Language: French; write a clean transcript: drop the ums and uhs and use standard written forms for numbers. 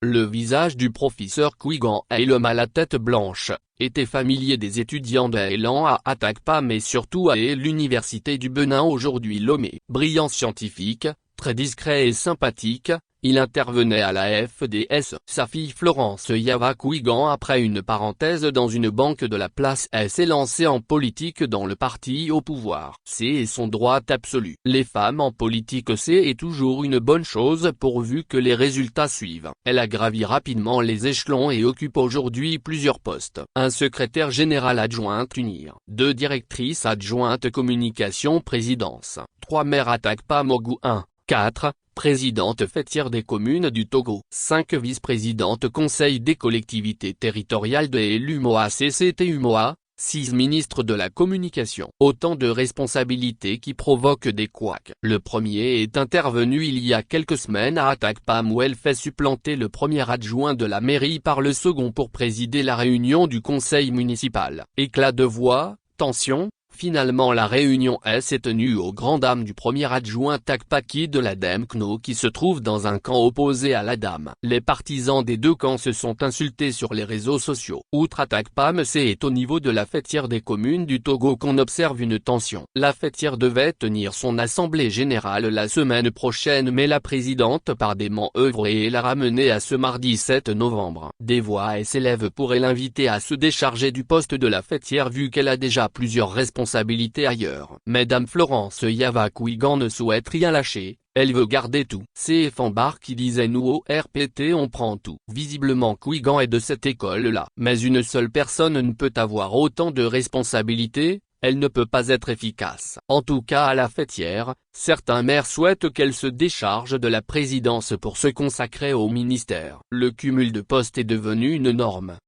Le visage du professeur Kouigan est l'homme à la tête blanche, était familier des étudiants de Elan à Atakpa mais surtout à l'université du Benin aujourd'hui Lomé. Brillant scientifique, très discret et sympathique, il intervenait à la FDS. Sa fille Florence Yava Kouigan après une parenthèse dans une banque de la place s'est lancée en politique dans le parti au pouvoir. C'est son droit absolu. Les femmes en politique c'est toujours une bonne chose pourvu que les résultats suivent. Elle a gravi rapidement les échelons et occupe aujourd'hui plusieurs postes. Un secrétaire général adjointe UNIR, 2 directrices adjointes communication présidence, 3 maires Atakpa Mogou 1, 4, présidente fêtière des communes du Togo, 5 vice-présidentes conseil des collectivités territoriales de l'UMOA CCT-UMOA, 6 ministres de la communication. Autant de responsabilités qui provoquent des couacs. Le premier est intervenu il y a quelques semaines à Atakpam où elle fait supplanter le premier adjoint de la mairie par le second pour présider la réunion du conseil municipal. Éclat de voix, tension. Finalement la réunion s'est tenue aux grandes dames du premier adjoint Takpaki de la Dame Kno qui se trouve dans un camp opposé à la dame. Les partisans des deux camps se sont insultés sur les réseaux sociaux. Outre Atakpam c'est au niveau de la fêtière des communes du Togo qu'on observe une tension. La fêtière devait tenir son assemblée générale la semaine prochaine mais la présidente par des manœuvres l'a ramenée à ce mardi 7 novembre. Des voix s'élèvent pour l'inviter à se décharger du poste de la fêtière vu qu'elle a déjà plusieurs responsabilités ailleurs. Mesdames Florence Yava Kouigan ne souhaite rien lâcher, elle veut garder tout. C'est Fambar qui disait nous au RPT on prend tout. Visiblement Kouigan est de cette école-là. Mais une seule personne ne peut avoir autant de responsabilités, elle ne peut pas être efficace. En tout cas à la fêtière, certains maires souhaitent qu'elle se décharge de la présidence pour se consacrer au ministère. Le cumul de postes est devenu une norme.